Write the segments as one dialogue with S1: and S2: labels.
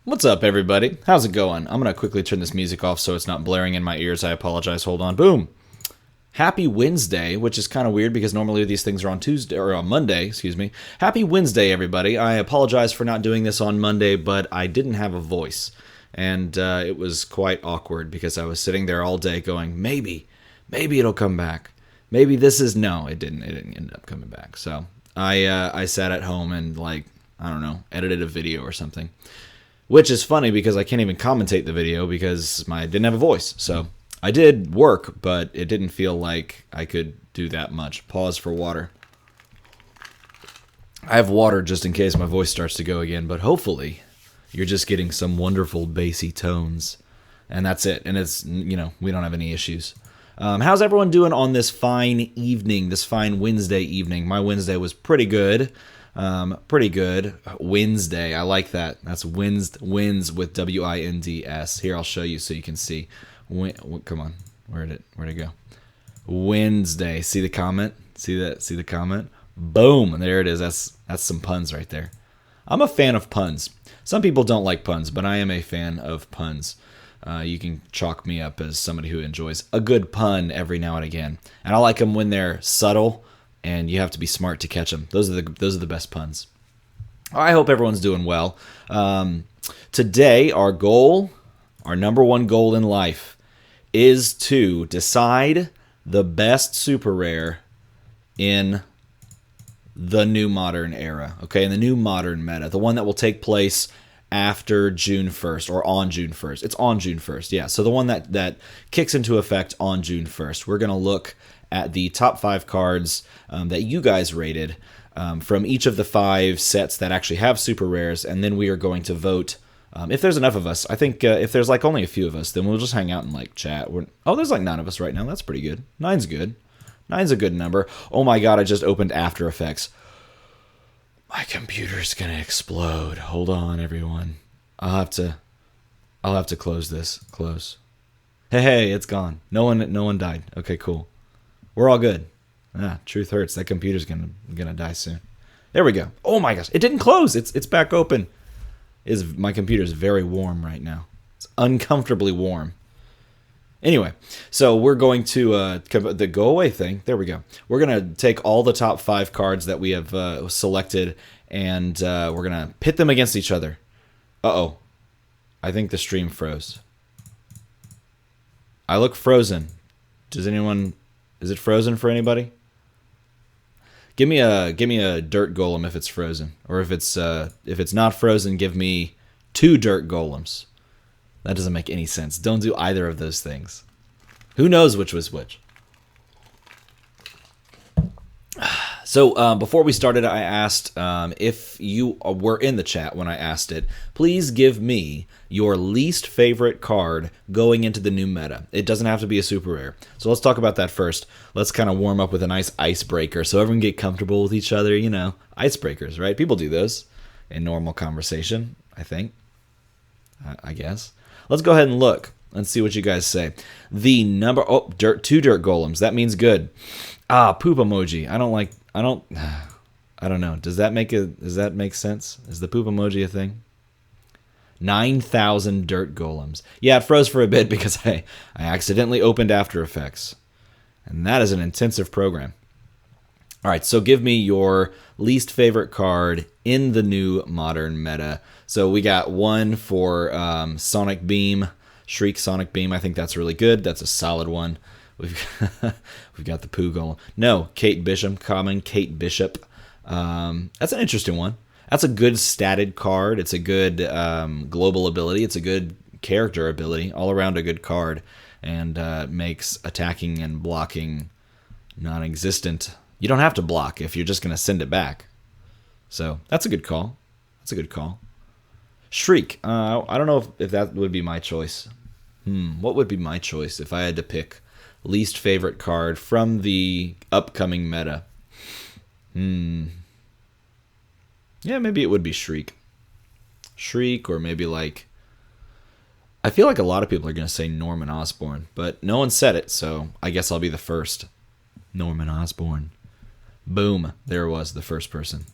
S1: What's up, everybody? How's it going? I'm going to quickly turn this music off so it's not blaring in my ears. I apologize. Hold on. Boom. Happy Wednesday, which is kind of weird because normally these things are on Tuesday or on Monday, excuse me. Happy Wednesday, everybody. I apologize for not doing this on Monday, but I didn't have a voice. And it was quite awkward because I was sitting there all day going, maybe it'll come back. Maybe this is... No, it didn't. It didn't end up coming back. So I sat at home and, I don't know, edited a video or something. Which is funny because I can't even commentate the video because I didn't have a voice. So I did work, but it didn't feel like I could do that much. Pause for water. I have water just in case my voice starts to go again, but hopefully you're just getting some wonderful bassy tones. And that's it. And it's, we don't have any issues. How's everyone doing on this fine evening, this fine Wednesday evening? My Wednesday was pretty good. Pretty good. Wednesday. I like that. That's wins with W-I-N-D-S. Here, I'll show you so you can see. Come on. Where'd it go? Wednesday. See the comment? See that? See the comment? Boom. There it is. That's some puns right there. I'm a fan of puns. Some people don't like puns, but I am a fan of puns. You can chalk me up as somebody who enjoys a good pun every now and again. And I like them when they're subtle, and you have to be smart to catch them. Those are the best puns. I hope everyone's doing well. Today, our number one goal in life, is to decide the best super rare in the new modern era. Okay, in the new modern meta, the one that will take place after June 1st or on June 1st. It's on June 1st, yeah. So the one that kicks into effect on June 1st. We're going to look at the top 5 cards that you guys rated from each of the 5 sets that actually have super rares, and then we are going to vote. If there's enough of us, I think if there's only a few of us, then we'll just hang out and chat. There's 9 of us right now. That's pretty good. 9's good. 9's a good number. Oh my god, I just opened After Effects. My computer's gonna explode. Hold on, everyone. I'll have to close this. Close. Hey, it's gone. No one died. Okay, cool. We're all good. Truth hurts. That computer's gonna die soon. There we go. Oh my gosh, it didn't close. It's back open. My computer's very warm right now. It's uncomfortably warm. Anyway, so we're going to the go away thing. There we go. We're gonna take all the top 5 cards that we have selected, and we're gonna pit them against each other. Uh-oh. I think the stream froze. I look frozen. Is it frozen for anybody? Give me a dirt golem if it's frozen, or if it's not frozen, give me 2 dirt golems. That doesn't make any sense. Don't do either of those things. Who knows which was which? So before we started, I asked if you were in the chat when I asked it, please give me your least favorite card going into the new meta. It doesn't have to be a super rare. So let's talk about that first. Let's kind of warm up with a nice icebreaker so everyone get comfortable with each other. Icebreakers, right? People do those in normal conversation, I think. I guess. Let's go ahead and look and see what you guys say. The number... Oh, 2 dirt golems. That means good. Poop emoji. I don't know. Does that make sense? Is the poop emoji a thing? 9,000 dirt golems. Yeah, it froze for a bit because I accidentally opened After Effects. And that is an intensive program. All right, so give me your least favorite card in the new modern meta. So we got 1 for Sonic Beam, Shriek Sonic Beam. I think that's really good. That's a solid one. We've got the Poo Golem. No, Kate Bishop, common Kate Bishop. That's an interesting one. That's a good statted card. It's a good global ability. It's a good character ability. All around a good card. And makes attacking and blocking non-existent. You don't have to block if you're just going to send it back. So that's a good call. Shriek. I don't know if that would be my choice. What would be my choice if I had to pick least favorite card from the upcoming meta? Yeah, maybe it would be Shriek. Shriek, or maybe I feel like a lot of people are going to say Norman Osborn, but no one said it, so I guess I'll be the first. Norman Osborn. Boom. There it was, the first person.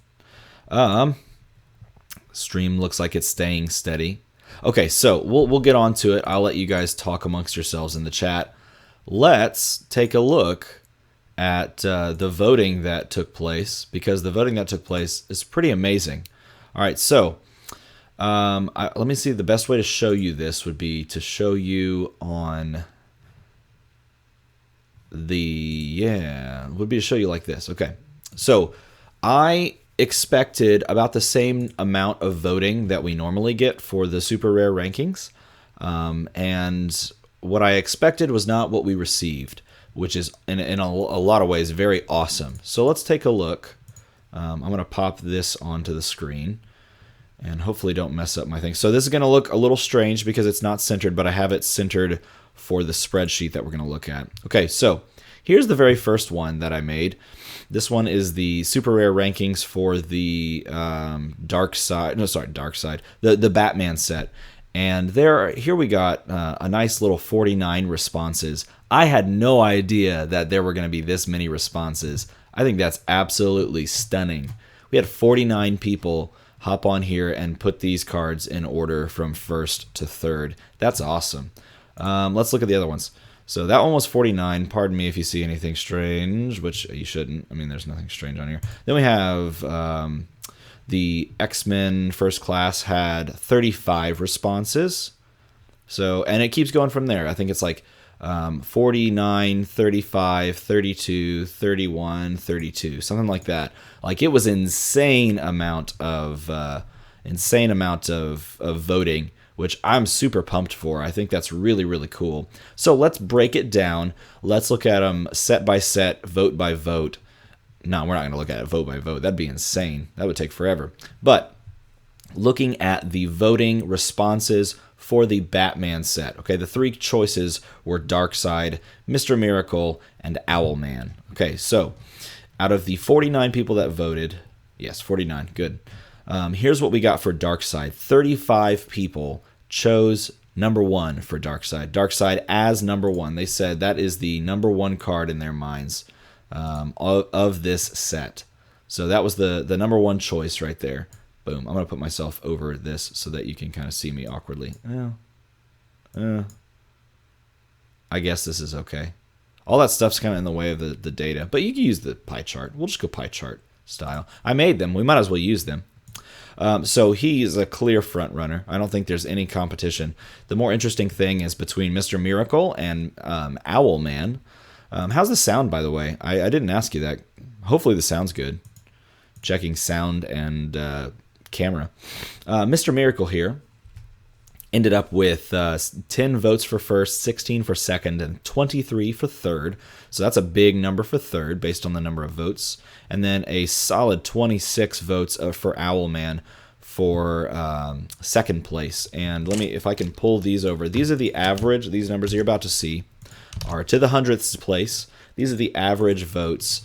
S1: Stream looks like it's staying steady. Okay, so we'll get on to it. I'll let you guys talk amongst yourselves in the chat. Let's take a look at the voting that took place, because the voting that took place is pretty amazing. All right, so let me see. The best way to show you this would be to show you on would be to show you like this. Okay, so I expected about the same amount of voting that we normally get for the super rare rankings, and what I expected was not what we received, which is in a lot of ways very awesome. So let's take a look. I'm going to pop this onto the screen and hopefully don't mess up my thing. So this is going to look a little strange because it's not centered, but I have it centered for the spreadsheet that we're going to look at. Okay, so here's the very first one that I made. This one is the super rare rankings for the Dark Side, the Batman set. And here we got a nice little 49 responses. I had no idea that there were going to be this many responses. I think that's absolutely stunning. We had 49 people hop on here and put these cards in order from first to third. That's awesome. Let's look at the other ones. So that one was 49. Pardon me if you see anything strange, which you shouldn't. I mean, there's nothing strange on here. Then we have the X-Men First Class had 35 responses. So, and it keeps going from there. I think it's like 49, 35, 32, 31, 32, something like that. Like, it was insane amount of voting, which I'm super pumped for. I think that's really, really cool. So let's break it down. Let's look at them set by set, vote by vote. No, we're not going to look at it vote by vote. That'd be insane. That would take forever. But looking at the voting responses for the Batman set. Okay, the three choices were Darkseid, Mr. Miracle, and Owlman. Okay, so out of the 49 people that voted, yes, 49, good. Here's what we got for Darkseid. 35 people chose number 1 for Darkseid. Darkseid as number 1. They said that is the number 1 card in their minds of this set. So that was the number 1 choice right there. Boom. I'm going to put myself over this so that you can kind of see me awkwardly. I guess this is okay. All that stuff's kind of in the way of the data, but you can use the pie chart. We'll just go pie chart style. I made them. We might as well use them. So he's a clear front runner. I don't think there's any competition. The more interesting thing is between Mr. Miracle and Owlman. How's the sound, by the way? I didn't ask you that. Hopefully the sound's good. Checking sound and camera. Mr. Miracle here ended up with 10 votes for first, 16 for second, and 23 for third. So that's a big number for third based on the number of votes. And then a solid 26 votes for Owlman for second place. And if I can pull these over. These are the average. These numbers you're about to see are to the 100th place. These are the average votes.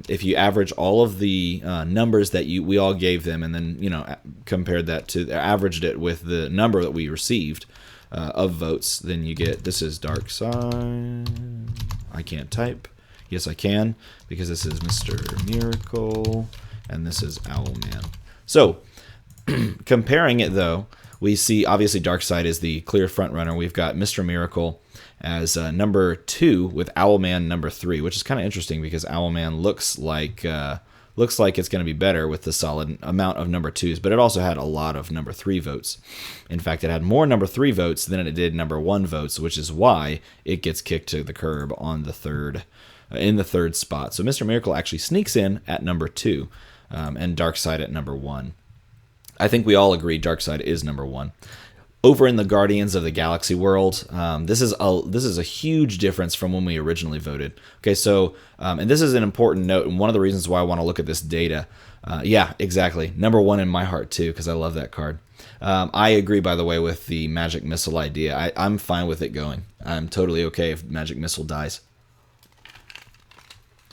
S1: If you average all of the numbers that we all gave them, and then compared that to averaged it with the number that we received of votes, then you get, this is Darkseid. I can't type. Yes, I can, because this is Mr. Miracle and this is Owlman. So comparing it though, we see obviously Darkseid is the clear front runner. We've got Mr. Miracle as number 2 with Owlman number 3, which is kind of interesting because Owlman looks like it's going to be better with the solid amount of number 2s, but it also had a lot of number 3 votes. In fact, it had more number 3 votes than it did number 1 votes, which is why it gets kicked to the curb on the third spot. So Mr. Miracle actually sneaks in at number 2, and Darkseid at number 1. I think we all agree Darkseid is number 1. Over in the Guardians of the Galaxy world, this is a huge difference from when we originally voted. Okay, so and this is an important note, and one of the reasons why I want to look at this data. Yeah, exactly. Number 1 in my heart too, because I love that card. I agree, by the way, with the Magic Missile idea. I'm fine with it going. I'm totally okay if Magic Missile dies.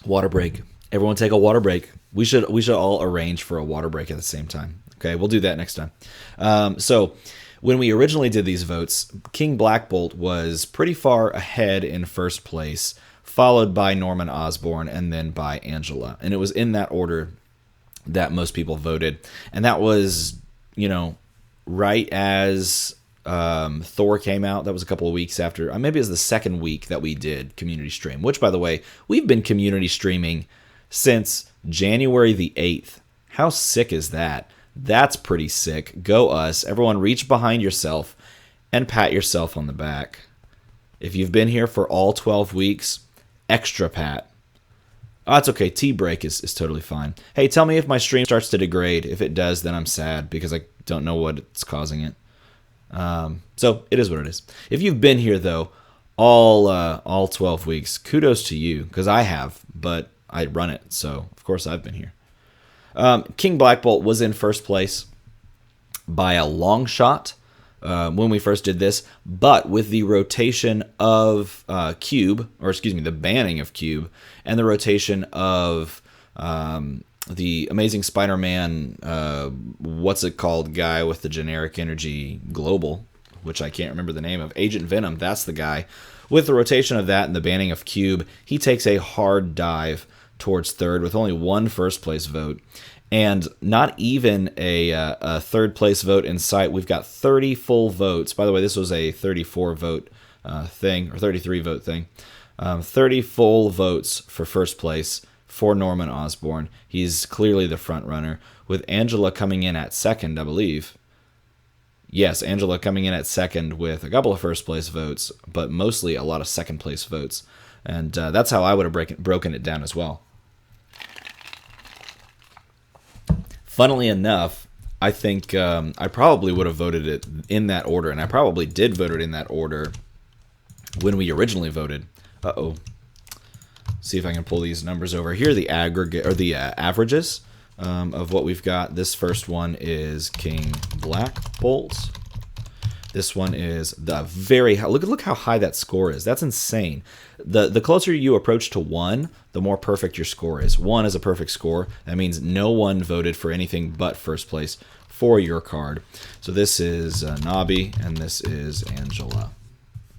S1: Water break. Everyone take a water break. We should all arrange for a water break at the same time. Okay, we'll do that next time. So when we originally did these votes, King Black Bolt was pretty far ahead in first place, followed by Norman Osborn and then by Angela. And it was in that order that most people voted. And that was, right as Thor came out. That was a couple of weeks after. Maybe it was the second week that we did community stream, which, by the way, we've been community streaming since January the 8th. How sick is that? That's pretty sick. Go us. Everyone reach behind yourself and pat yourself on the back. If you've been here for all 12 weeks, extra pat. Oh, that's okay. Tea break is totally fine. Hey, tell me if my stream starts to degrade. If it does, then I'm sad because I don't know what's causing it. So it is what it is. If you've been here, though, all 12 weeks, kudos to you because I have, but I run it. So, of course, I've been here. King Black Bolt was in first place by a long shot when we first did this, but with the rotation of Cube, or excuse me, the banning of Cube, and the rotation of the Amazing Spider-Man, what's it called, guy with the generic energy global, which I can't remember the name of, Agent Venom, that's the guy. With the rotation of that and the banning of Cube, he takes a hard dive towards third with only one first place vote. And not even a third place vote in sight. We've got 30 full votes. By the way, this was a 34 vote thing, or 33 vote thing. 30 full votes for first place for Norman Osborn. He's clearly the front runner, with Angela coming in at second, I believe. Yes, Angela coming in at second with a couple of first place votes, but mostly a lot of second place votes. And that's how I would have broken it down as well. Funnily enough, I think I probably would have voted it in that order, and I probably did vote it in that order when we originally voted. See if I can pull these numbers over. Here are the aggregate or the averages of what we've got. This first one is King Black Bolt. This one is the very high. Look how high that score is. That's insane. The closer you approach to 1, the more perfect your score is. 1 is a perfect score. That means no one voted for anything but first place for your card. So this is Nobby, and this is Angela.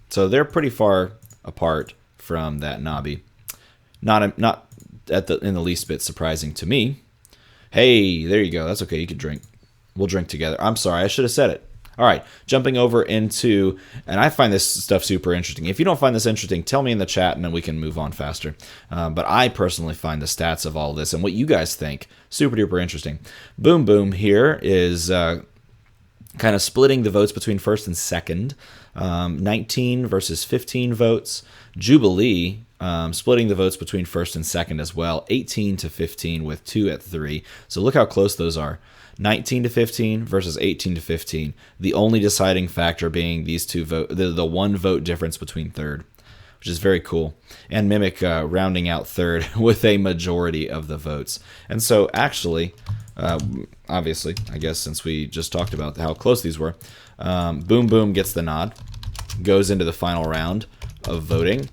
S1: So they're pretty far apart from that Nobby. Not in the least bit surprising to me. Hey, there you go. That's okay. You can drink. We'll drink together. I'm sorry. I should have said it. All right, jumping over into, and I find this stuff super interesting. If you don't find this interesting, tell me in the chat, and then we can move on faster. But I personally find the stats of all this and what you guys think super duper interesting. Boom Boom here is kind of splitting the votes between first and second. 19 versus 15 votes. Jubilee splitting the votes between first and second as well. 18 to 15 with 2 at 3. So look how close those are. 19 to 15 versus 18 to 15. The only deciding factor being these two vote, the one vote difference between third, which is very cool. And Mimic rounding out third with a majority of the votes. And so actually, obviously, I guess since we just talked about how close these were, Boom Boom gets the nod, goes into the final round of voting.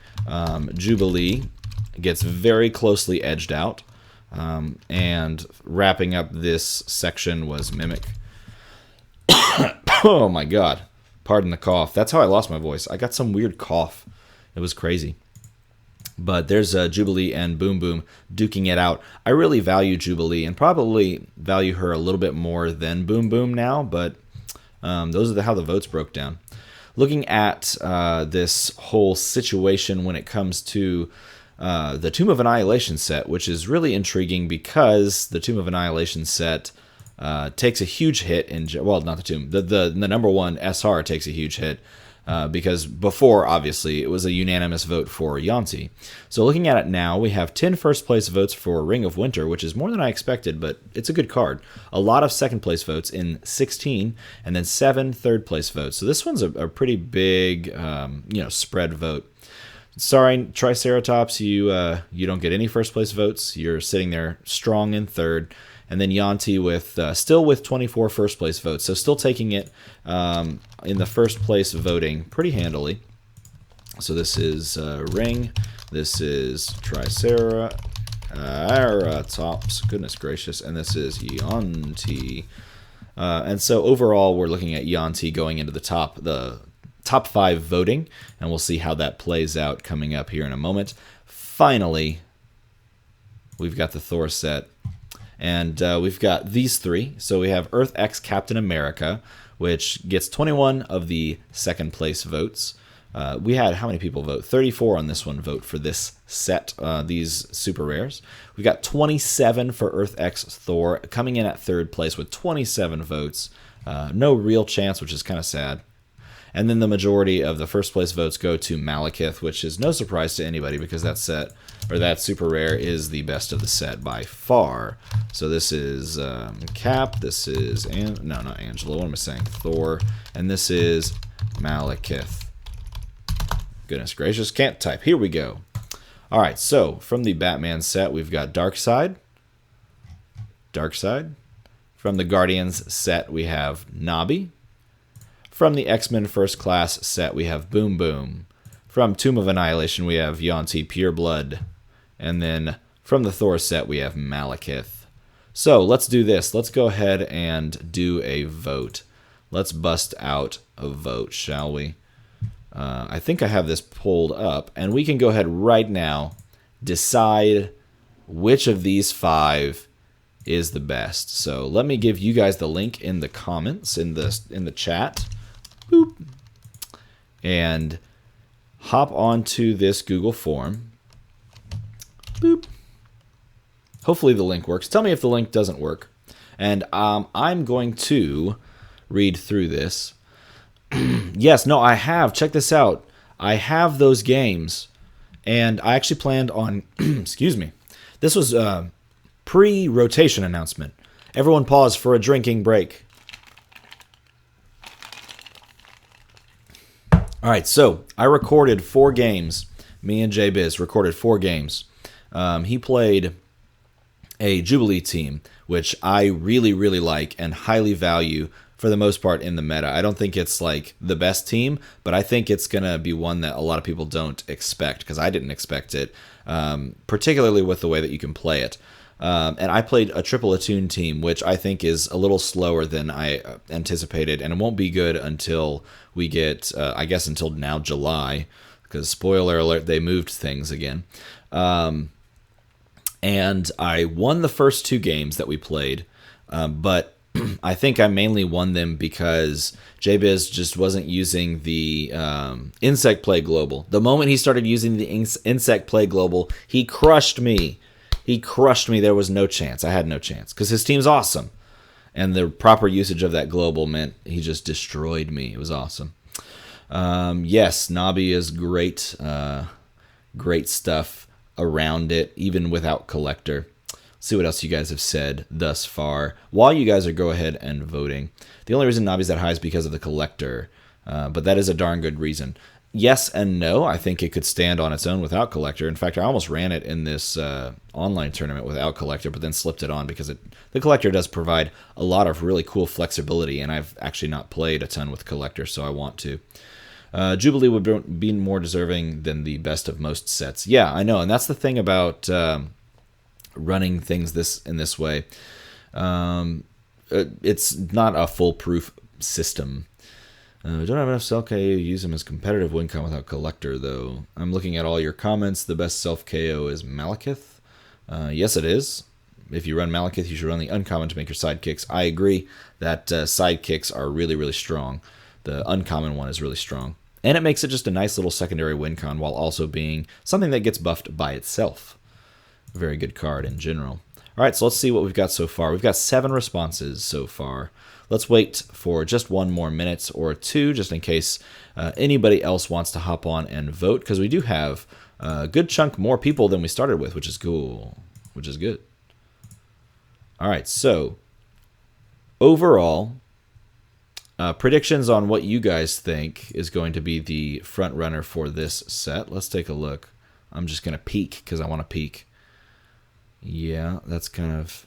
S1: Jubilee gets very closely edged out. And wrapping up this section was Mimic. Oh my god. Pardon the cough. That's how I lost my voice. I got some weird cough. It was crazy. But there's Jubilee and Boom Boom duking it out. I really value Jubilee and probably value her a little bit more than Boom Boom now, but those are how the votes broke down. Looking at this whole situation when it comes to the Tomb of Annihilation set, which is really intriguing because the Tomb of Annihilation set takes a huge hit in, well, not the Tomb, the number one SR takes a huge hit because before, obviously, it was a unanimous vote for Yuan-ti. So looking at it now, we have 10 first place votes for Ring of Winter, which is more than I expected, but it's a good card. A lot of second place votes in 16, and then 7 third place votes. So this one's a pretty big, spread vote. Sorry, Triceratops, you don't get any first place votes. You're sitting there strong in third. And then Yuan-ti still with 24 first place votes. So still taking it in the first place voting pretty handily. So this is Ring. This is Triceratops. Goodness gracious. And this is Yuan-ti. And so overall, we're looking at Yuan-ti going into the top 5 voting, and we'll see how that plays out coming up here in a moment. Finally, we've got the Thor set, and we've got these 3. So we have Earth X Captain America, which gets 21 of the second place votes. We had how many people vote? 34 on this one vote for this set, these super rares. We got 27 for Earth X Thor, coming in at third place with 27 votes. No real chance, which is kind of sad. And then the majority of the first place votes go to Malekith, which is no surprise to anybody because that set, or that super rare, is the best of the set by far. So this is Cap, this is, no, not Angela, what am I saying? Thor, and this is Malekith. Goodness gracious, can't type. Here we go. All right, so from the Batman set, we've got Darkseid. From the Guardians set, we have Nobby. From the X-Men First Class set, we have Boom Boom. From Tomb of Annihilation, we have Yonti Pureblood. And then from the Thor set, we have Malekith. So let's do this. Let's go ahead and do a vote. Let's bust out a vote, shall we? I think I have this pulled up, and we can go ahead right now, decide which of these 5 is the best. So let me give you guys the link in the comments, in the chat. Boop. And hop onto this Google form. Boop. Hopefully the link works. Tell me if the link doesn't work. And I'm going to read through this. Yes, no, I have. Check this out. I have those games. And I actually planned on... excuse me. This was a pre-rotation announcement. Everyone pause for a drinking break. All right, so I recorded 4 games. Me and JBiz recorded 4 games. He played a Jubilee team, which I really, really like and highly value for the most part in the meta. I don't think it's like the best team, but I think it's going to be one that a lot of people don't expect because I didn't expect it, particularly with the way that you can play it. And I played a triple attune team, which I think is a little slower than I anticipated, and it won't be good until we get, I guess, until now July, because spoiler alert, they moved things again. And I won the first 2 games that we played, but I think I mainly won them because JBiz just wasn't using the Insect Play Global. The moment he started using the Insect Play Global, he crushed me. He crushed me. There was no chance. I had no chance because his team's awesome. And the proper usage of that global meant he just destroyed me. It was awesome. Yes, Nobby is great. Great stuff around it, even without Collector. See what else you guys have said thus far. While you guys are go ahead and voting. The only reason Nobby's that high is because of the Collector. But that is a darn good reason. Yes and no. I think it could stand on its own without Collector. In fact, I almost ran it in this online tournament without Collector, but then slipped it on because the Collector does provide a lot of really cool flexibility, and I've actually not played a ton with Collector, so I want to. Jubilee would be more deserving than the best of most sets. Yeah, I know, and that's the thing about running things in this way. It's not a foolproof system. We don't have enough self-KO to use them as competitive win con without Collector, though. I'm looking at all your comments. The best self-KO is Malekith. Yes, it is. If you run Malekith, you should run the uncommon to make your sidekicks. I agree that sidekicks are really, really strong. The uncommon one is really strong. And it makes it just a nice little secondary win con while also being something that gets buffed by itself. Very good card in general. All right, so let's see what we've got so far. We've got 7 responses so far. Let's wait for just 1 more minute or 2, just in case anybody else wants to hop on and vote, because we do have a good chunk more people than we started with, which is cool, which is good. All right, so overall, predictions on what you guys think is going to be the front runner for this set. Let's take a look. I'm just going to peek because I want to peek. Yeah, that's kind of...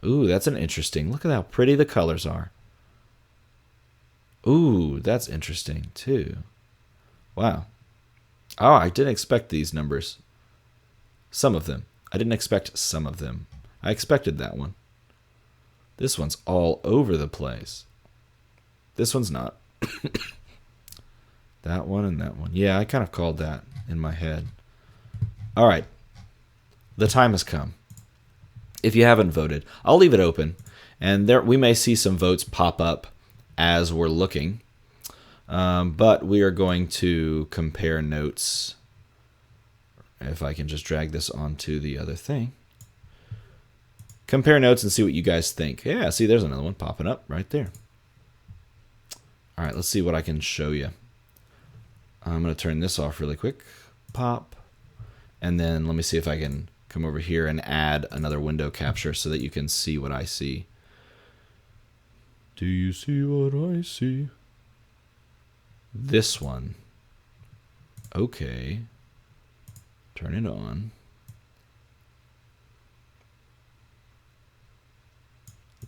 S1: Ooh, that's an interesting... Look at how pretty the colors are. Ooh, that's interesting, too. Wow. Oh, I didn't expect these numbers. Some of them. I didn't expect some of them. I expected that one. This one's all over the place. This one's not. That one and that one. Yeah, I kind of called that in my head. All right. The time has come. If you haven't voted, I'll leave it open, and there we may see some votes pop up as we're looking. But we are going to compare notes. If I can just drag this onto the other thing. Compare notes and see what you guys think. Yeah, see, there's another one popping up right there. All right, let's see what I can show you. I'm going to turn this off really quick. Pop. And then let me see if I can come over here and add another window capture so that you can see what I see. Do you see what I see? This one. Okay. Turn it on.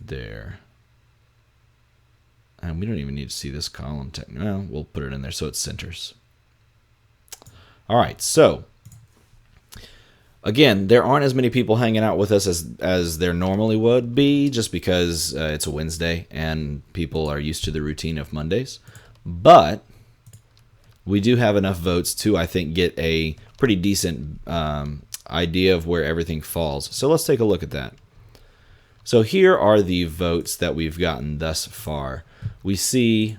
S1: There. And we don't even need to see this column. Well, we'll put it in there so it centers. All right, so again, there aren't as many people hanging out with us as there normally would be, just because it's a Wednesday and people are used to the routine of Mondays. But we do have enough votes to, I think, get a pretty decent idea of where everything falls. So let's take a look at that. So here are the votes that we've gotten thus far. We see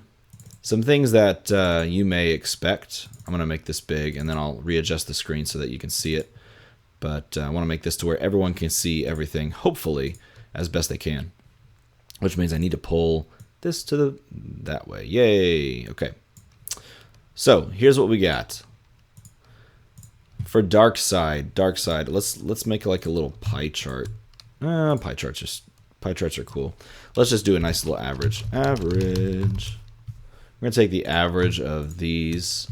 S1: some things that you may expect. I'm going to make this big, and then I'll readjust the screen so that you can see it. But I want to make this to where everyone can see everything, hopefully, as best they can. Which means I need to pull this to that way. Yay! Okay. So here's what we got. For dark side, let's make like a little pie chart. Pie charts are cool. Let's just do a nice little average. Average. We're gonna take the average of these.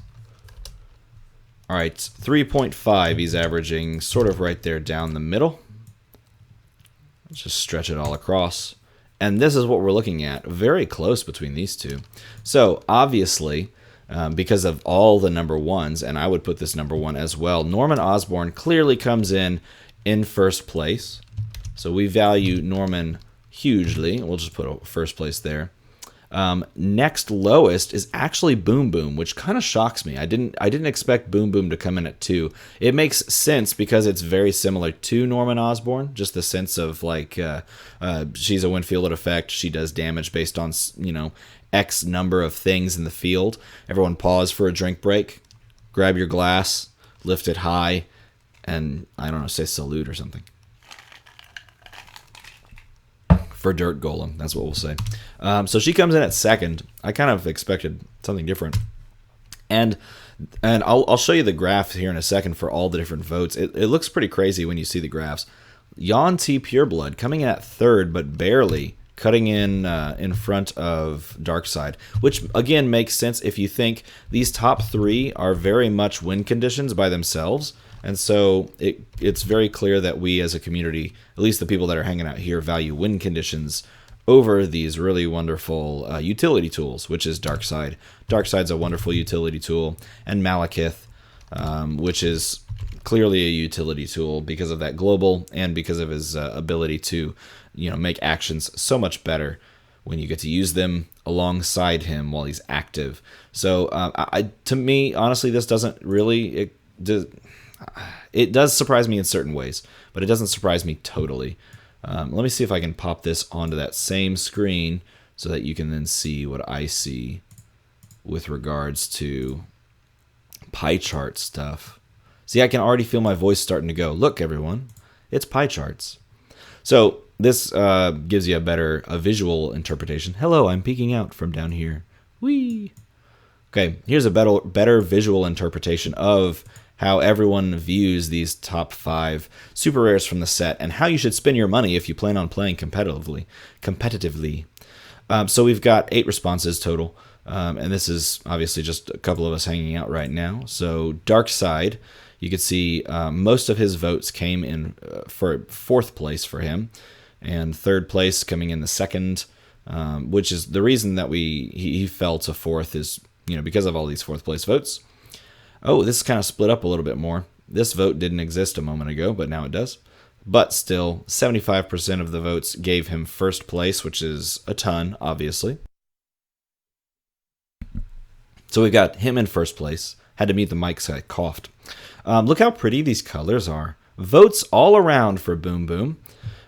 S1: All right, 3.5. He's averaging sort of right there down the middle. Let's just stretch it all across. And this is what we're looking at. Very close between these two. So obviously, because of all the number ones, and I would put this number one as well, Norman Osborn clearly comes in first place. So we value Norman hugely. We'll just put a first place there. Next lowest is actually Boom Boom, which kind of shocks me. I didn't expect Boom Boom to come in at 2. It makes sense because it's very similar to Norman Osborn, just the sense of like she's a wind field effect. She does damage based on, you know, X number of things in the field. Everyone pause for a drink break, grab your glass, lift it high, and I don't know, say salute or something. For Dirt Golem, that's what we'll say. So she comes in at second. I kind of expected something different. And I'll show you the graph here in a second for all the different votes. It looks pretty crazy when you see the graphs. Yon T Pureblood coming in at third, but barely cutting in front of Darkseid, which again makes sense if you think these top 3 are very much win conditions by themselves. And so it's very clear that we as a community, at least the people that are hanging out here, value win conditions over these really wonderful utility tools, which is Darkseid. Darkseid's a wonderful utility tool, and Malekith, which is clearly a utility tool because of that global and because of his ability to, you know, make actions so much better when you get to use them alongside him while he's active. So to me, honestly, this doesn't really... It does surprise me in certain ways, but it doesn't surprise me totally. Let me see if I can pop this onto that same screen so that you can then see what I see with regards to pie chart stuff. See, I can already feel my voice starting to go. Look, everyone, it's pie charts. So this gives you a visual interpretation. Hello, I'm peeking out from down here. Whee! Okay, here's a better visual interpretation of how everyone views these top 5 super rares from the set and how you should spend your money if you plan on playing competitively. So we've got 8 responses total, and this is obviously just a couple of us hanging out right now. So Darkseid, you can see most of his votes came in for 4th place for him, and 3rd place coming in the 2nd, which is the reason that he fell to 4th is, you know, because of all these 4th place votes. Oh, this is kind of split up a little bit more. This vote didn't exist a moment ago, but now it does. But still, 75% of the votes gave him 1st place, which is a ton, obviously. So we got him in 1st place. Had to mute the mic so I coughed. Look how pretty these colors are. Votes all around for Boom Boom.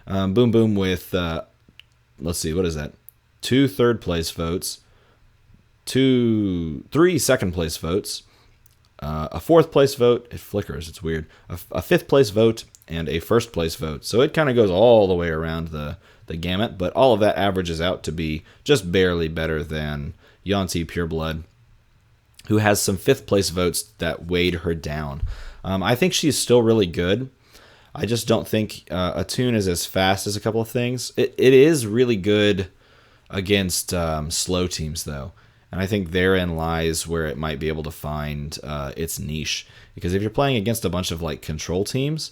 S1: Boom Boom with, let's see, what is that? 2 3rd place votes. 3 second place votes, a 4th place vote. It flickers. It's weird. A 5th place vote and a 1st place vote. So it kind of goes all the way around the gamut, but all of that averages out to be just barely better than Yanti Pureblood, who has some 5th place votes that weighed her down. I think she's still really good. I just don't think Attune is as fast as a couple of things. It is really good against slow teams, though. And I think therein lies where it might be able to find its niche. Because if you're playing against a bunch of like control teams,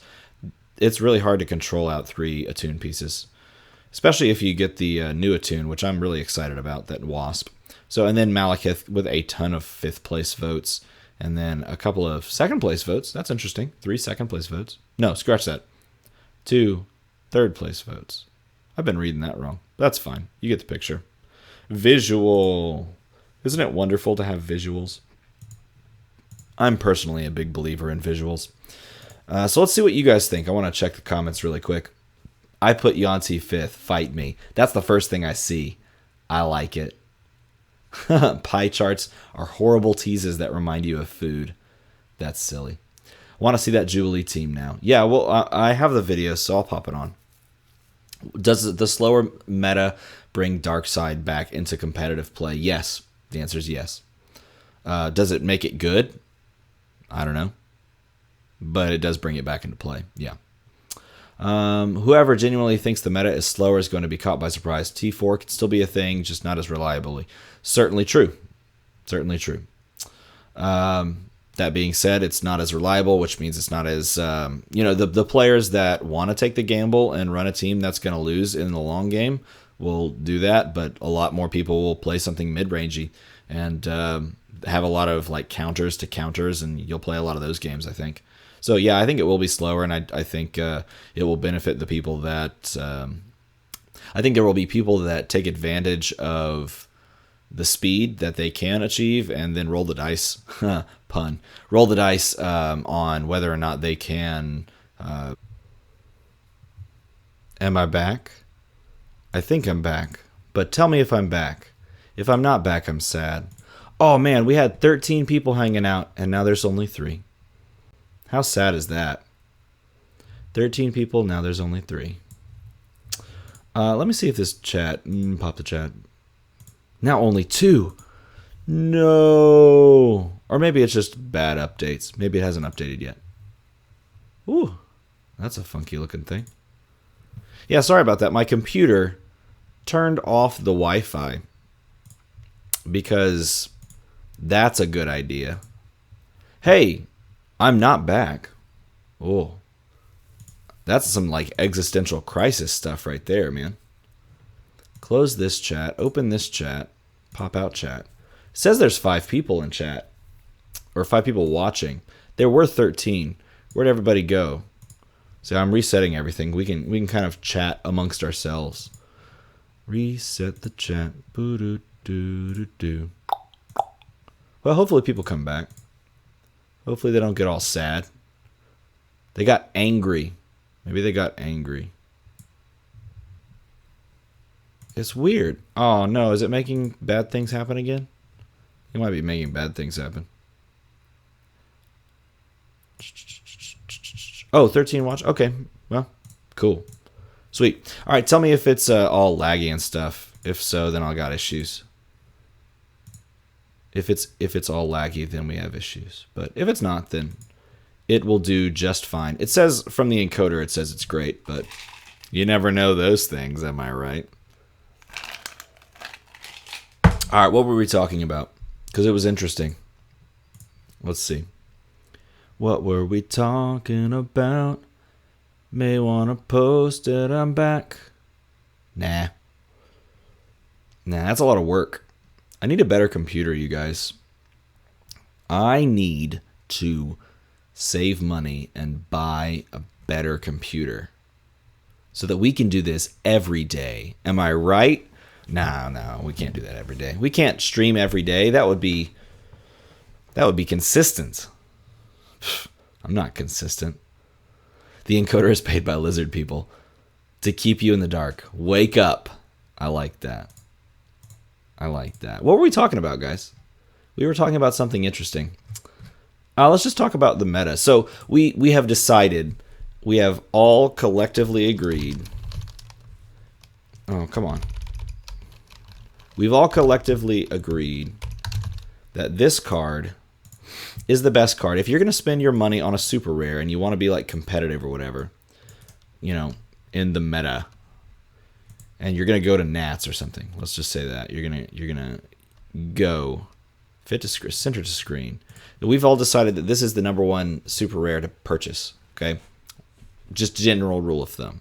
S1: it's really hard to control out 3 Attune pieces. Especially if you get the new Attune, which I'm really excited about, that Wasp. So, and then Malekith with a ton of 5th place votes. And then a couple of 2nd place votes. That's interesting. 3 2nd place votes. No, scratch that. 2 3rd place votes. I've been reading that wrong. That's fine. You get the picture. Visual. Isn't it wonderful to have visuals? I'm personally a big believer in visuals. So let's see what you guys think. I want to check the comments really quick. I put Yanti 5th. Fight me. That's the first thing I see. I like it. Pie charts are horrible teases that remind you of food. That's silly. I want to see that Jubilee team now. Yeah, well, I have the video, so I'll pop it on. Does the slower meta bring Darkseid back into competitive play? Yes. The answer is yes. Does it make it good? I don't know. But it does bring it back into play. Yeah. Whoever genuinely thinks the meta is slower is going to be caught by surprise. T4 can still be a thing, just not as reliably. Certainly true. Certainly true. That being said, it's not as reliable, which means it's not as, the players that want to take the gamble and run a team that's going to lose in the long game will do that, but a lot more people will play something mid-rangey and have a lot of like counters to counters, and you'll play a lot of those games, I think. So yeah, I think it will be slower, and I think it will benefit the people that... I think there will be people that take advantage of the speed that they can achieve and then roll the dice. Pun. Roll the dice on whether or not they can... Am I back? I think I'm back. But tell me if I'm back. If I'm not back, I'm sad. Oh man, we had 13 people hanging out, and now there's only 3. How sad is that? 13 people, now there's only 3. Let me see if this chat... pop the chat. Now only 2. No. Or maybe it's just bad updates. Maybe it hasn't updated yet. Ooh, that's a funky looking thing. Yeah, sorry about that. My computer turned off the Wi-Fi because that's a good idea. Hey, I'm not back. Oh, that's some like existential crisis stuff right there, man. Close this chat, open this chat, pop out chat. It says there's 5 people in chat, or 5 people watching. There were 13. Where'd everybody go? So I'm resetting everything. We can kind of chat amongst ourselves. Reset the chat. Boo-doo-doo-doo-doo. Well, hopefully people come back. Hopefully they don't get all sad. They got angry. Maybe they got angry. It's weird. Oh no, is it making bad things happen again? It might be making bad things happen. Oh, 13 watch. Okay, well, cool. Sweet. All right, tell me if it's all laggy and stuff. If so, then I got issues. If it's all laggy, then we have issues. But if it's not, then it will do just fine. It says from the encoder, it says it's great, but you never know those things, am I right? All right, what were we talking about? Because it was interesting. Let's see. What were we talking about? May want to post it, I'm back. Nah, that's a lot of work. I need a better computer, you guys. I need to save money and buy a better computer so that we can do this every day. Am I right? No, we can't do that every day. We can't stream every day. That would be consistent. I'm not consistent. The encoder is paid by lizard people to keep you in the dark. Wake up. I like that. I like that. What were we talking about, guys? We were talking about something interesting. Let's just talk about the meta. So we have decided, we have all collectively agreed. Oh, come on. We've all collectively agreed that this card is the best card. If you're going to spend your money on a super rare and you want to be like competitive or whatever, you know, in the meta, and you're going to go to Nats or something. Let's just say that. You're going to go center to screen. We've all decided that this is the number one super rare to purchase, okay? Just general rule of thumb.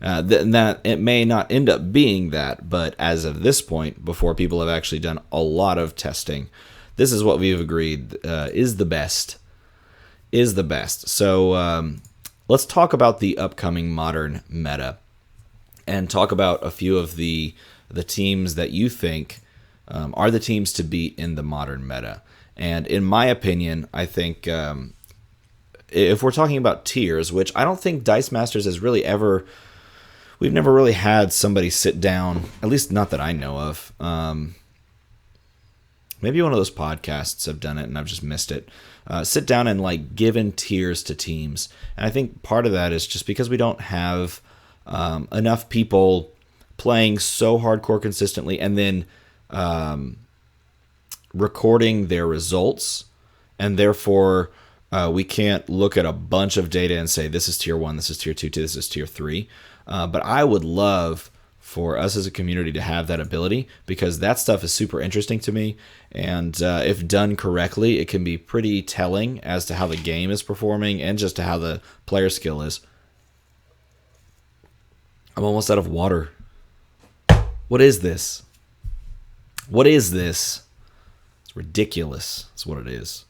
S1: That it may not end up being that, but as of this point, before people have actually done a lot of testing, this is what we've agreed is the best. So let's talk about the upcoming Modern meta and talk about a few of the teams that you think are the teams to beat in the Modern meta. And in my opinion, I think if we're talking about tiers, which I don't think Dice Masters has really ever... We've never really had somebody sit down, at least not that I know of. Maybe one of those podcasts have done it and I've just missed it. Sit down and like given tiers to teams. And I think part of that is just because we don't have enough people playing so hardcore consistently and then recording their results, and therefore we can't look at a bunch of data and say this is tier 1, this is tier 2, this is tier 3. But I would love for us as a community to have that ability, because that stuff is super interesting to me. And if done correctly, it can be pretty telling as to how the game is performing and just to how the player skill is. I'm almost out of water. What is this? What is this? It's ridiculous. That's what it is.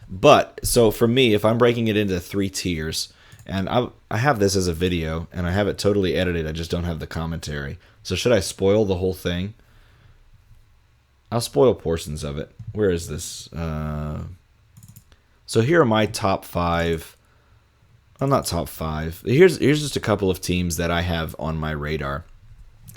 S1: But, so for me, if I'm breaking it into 3 tiers... And I have this as a video, and I have it totally edited. I just don't have the commentary. So should I spoil the whole thing? I'll spoil portions of it. Where is this? So here are my top 5. I'm not top 5. Here's just a couple of teams that I have on my radar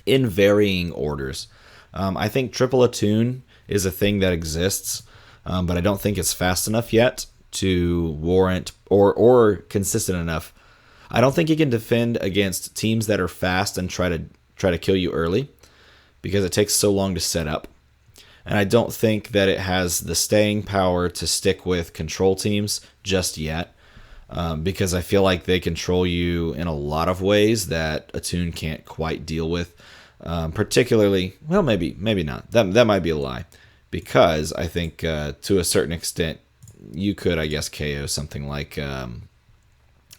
S1: in varying orders. I think Triple Attune is a thing that exists, but I don't think it's fast enough yet to warrant or consistent enough. I don't think you can defend against teams that are fast and try to kill you early, because it takes so long to set up. And I don't think that it has the staying power to stick with control teams just yet, because I feel like they control you in a lot of ways that Attune can't quite deal with. Particularly, well, maybe not. That might be a lie, because I think to a certain extent you could, I guess, KO something like a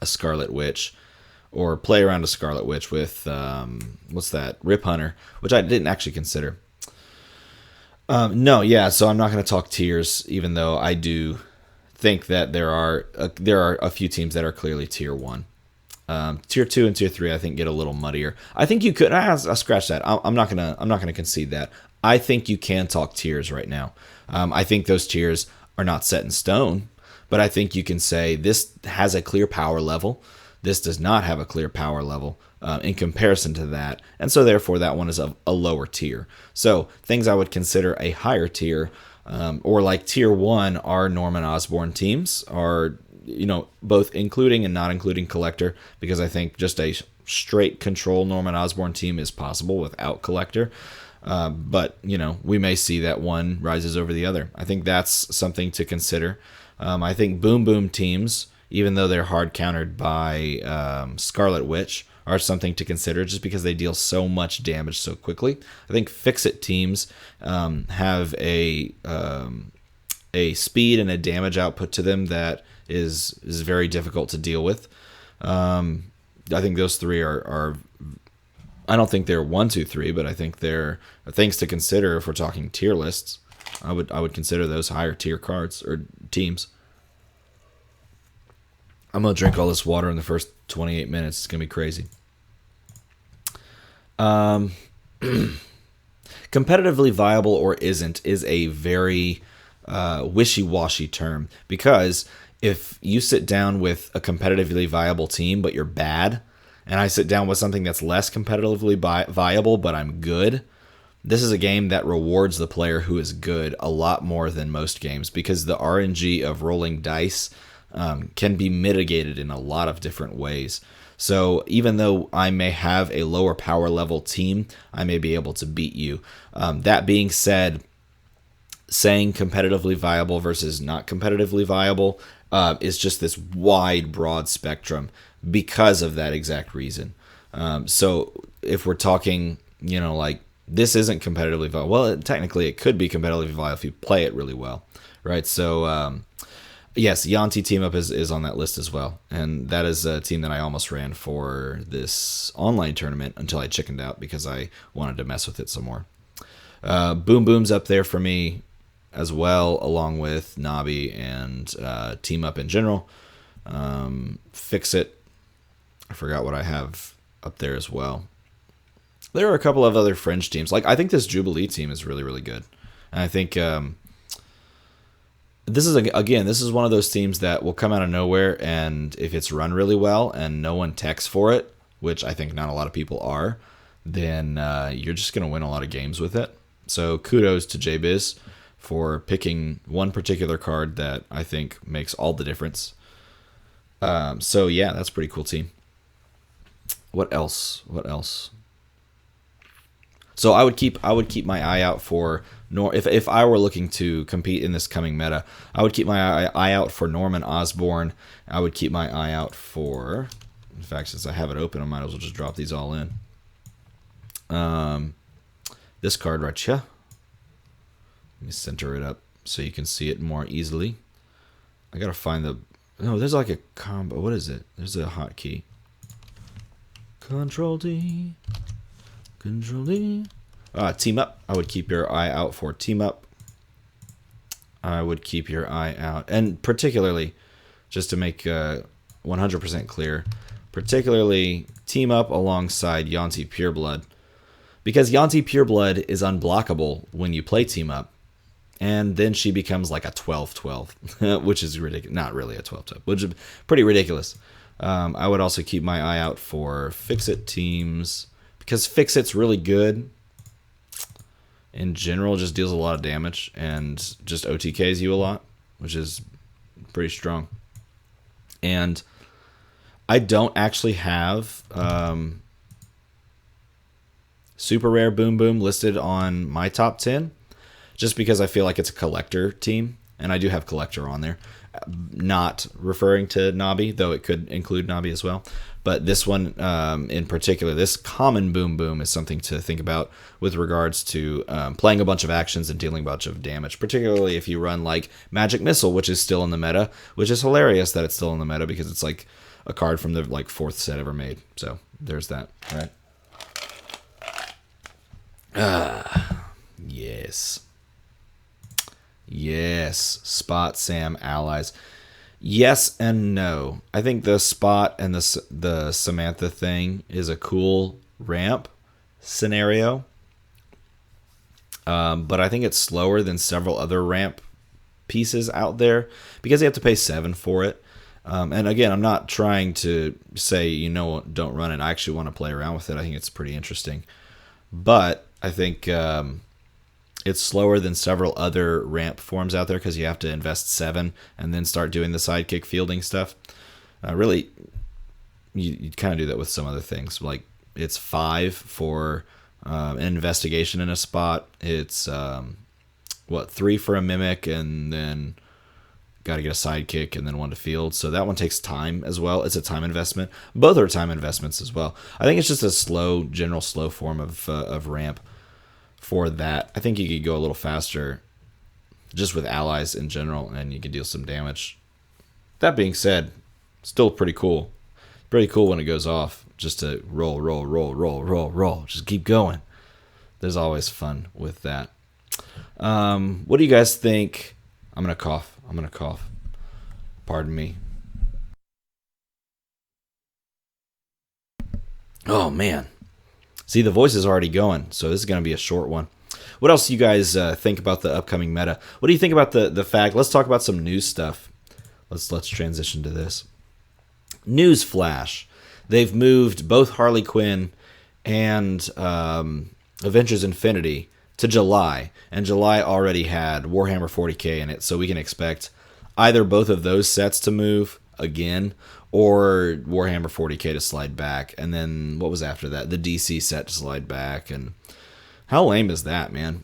S1: Scarlet Witch, or play around a Scarlet Witch with, what's that, Rip Hunter, which I didn't actually consider. So I'm not going to talk tiers, even though I do think that there are a few teams that are clearly tier 1. Tier 2 and tier 3, I think, get a little muddier. I think you could. I'll scratch that. I'm not gonna concede that. I think you can talk tiers right now. I think those tiers are not set in stone, but I think you can say this has a clear power level. This does not have a clear power level in comparison to that, and so therefore that one is a lower tier. So things I would consider a higher tier, or like tier 1, are Norman Osborn teams, are, you know, both including and not including Collector, because I think just a straight control Norman Osborn team is possible without Collector. But, you know, we may see that one rises over the other. I think that's something to consider. I think Boom Boom teams, even though they're hard countered by Scarlet Witch, are something to consider just because they deal so much damage so quickly. I think Fix-It teams have a speed and a damage output to them that is very difficult to deal with. I think those 3 are I don't think they're 1, 2, 3, but I think they're things to consider if we're talking tier lists. I would consider those higher tier cards or teams. I'm gonna drink all this water in the first 28 minutes. It's gonna be crazy. Competitively viable or isn't is a very wishy-washy term, because if you sit down with a competitively viable team but you're bad, and I sit down with something that's less competitively viable but I'm good, this is a game that rewards the player who is good a lot more than most games, because the RNG of rolling dice can be mitigated in a lot of different ways. So even though I may have a lower power level team, I may be able to beat you. That being said, saying competitively viable versus not competitively viable is just this wide, broad spectrum because of that exact reason. So if we're talking, like, this isn't competitively viable. Well, technically it could be competitively viable if you play it really well, right? So yes, Yanti Team Up is on that list as well. And that is a team that I almost ran for this online tournament until I chickened out because I wanted to mess with it some more. Boom Boom's up there for me as well, along with Nabi and Team Up in general. Fix It. I forgot what I have up there as well. There are a couple of other fringe teams. Like, I think this Jubilee team is really, really good. And I think this is one of those teams that will come out of nowhere, and if it's run really well and no one techs for it, which I think not a lot of people are, then you're just going to win a lot of games with it. So kudos to JBiz for picking one particular card that I think makes all the difference. So yeah, that's a pretty cool team. What else? So I would keep my eye out for if I were looking to compete in this coming meta, I would keep my eye out for Norman Osborn. I would keep my eye out for, in fact, since I have it open, I might as well just drop these all in. This card right here. Let me center it up so you can see it more easily. I gotta find there's like a combo. What is it? There's a hotkey. Control D. Team Up. I would keep your eye out for Team Up. I would keep your eye out. And particularly, just to make 100% clear, particularly Team Up alongside Yanti Pureblood. Because Yanti Pureblood is unblockable when you play Team Up. And then she becomes like a 12-12, which is ridiculous. Not really a 12-12, which is pretty ridiculous. I would also keep my eye out for Fix It teams, because Fix It's really good. In general, just deals a lot of damage and just OTKs you a lot, which is pretty strong. And I don't actually have Super Rare Boom Boom listed on my top 10, just because I feel like it's a collector team, and I do have collector on there. Not referring to Nabi, though it could include Nabi as well. But this one in particular, this common Boom Boom, is something to think about with regards to playing a bunch of actions and dealing a bunch of damage, particularly if you run like Magic Missile, which is still in the meta, which is hilarious that it's still in the meta because it's like a card from the like 4th set ever made. So there's that, right? Yes. Yes, Spot Sam allies. Yes and no. I think the Spot and the Samantha thing is a cool ramp scenario. But I think it's slower than several other ramp pieces out there because you have to pay 7 for it. And again, I'm not trying to say, don't run it. I actually want to play around with it. I think it's pretty interesting. But I think it's slower than several other ramp forms out there because you have to invest 7 and then start doing the sidekick fielding stuff. Really, you kind of do that with some other things. Like, it's 5 for an investigation in a spot. It's, 3 for a mimic, and then got to get a sidekick and then 1 to field. So that one takes time as well. It's a time investment. Both are time investments as well. I think it's just a general slow form of ramp. For that, I think you could go a little faster just with allies in general, and you could deal some damage. That being said, still pretty cool. Pretty cool when it goes off, just to roll. Just keep going. There's always fun with that. What do you guys think? I'm going to cough. Pardon me. Oh, man. See, the voice is already going, so this is going to be a short one. What else do you guys think about the upcoming meta? What do you think about the fact? Let's talk about some news stuff. Let's transition to this. News flash. They've moved both Harley Quinn and Avengers Infinity to July, and July already had Warhammer 40K in it, so we can expect either both of those sets to move again, or Warhammer 40K to slide back, and then what was after that? The DC set to slide back, and how lame is that, man?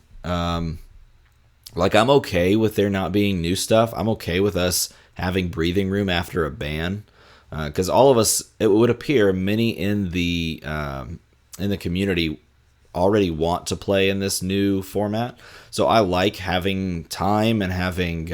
S1: Like, I'm okay with there not being new stuff. I'm okay with us having breathing room after a ban, because all of us, it would appear, many in the community already want to play in this new format. So I like having time and having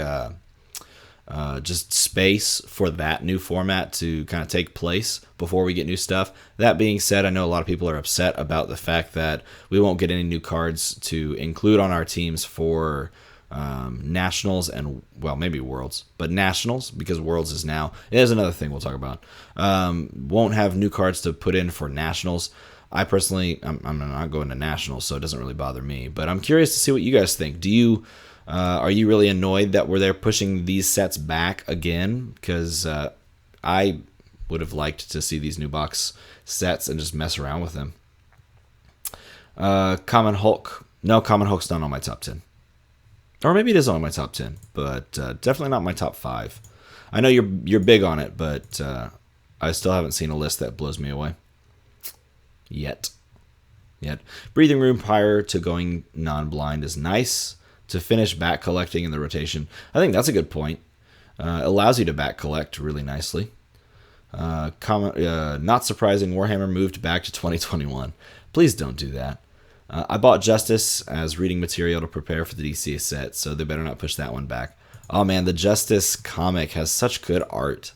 S1: just space for that new format to kind of take place before we get new stuff. That being said, I know a lot of people are upset about the fact that we won't get any new cards to include on our teams for Nationals and, well, maybe Worlds, but Nationals, because Worlds is now, there's another thing we'll talk about. Won't have new cards to put in for Nationals. I personally, I'm not going to Nationals, so it doesn't really bother me, but I'm curious to see what you guys think. Are you really annoyed that they're pushing these sets back again? Because I would have liked to see these new box sets and just mess around with them. Common Hulk. No, Common Hulk's not on my top 10. Or maybe it is on my top 10, but definitely not my top 5. I know you're big on it, but I still haven't seen a list that blows me away. Yet. Breathing room prior to going non-blind is nice. To finish back collecting in the rotation, I think that's a good point. Allows you to back collect really nicely. Not surprising, Warhammer moved back to 2021. Please don't do that. I bought Justice as reading material to prepare for the DC set, so they better not push that one back. Oh man, the Justice comic has such good art.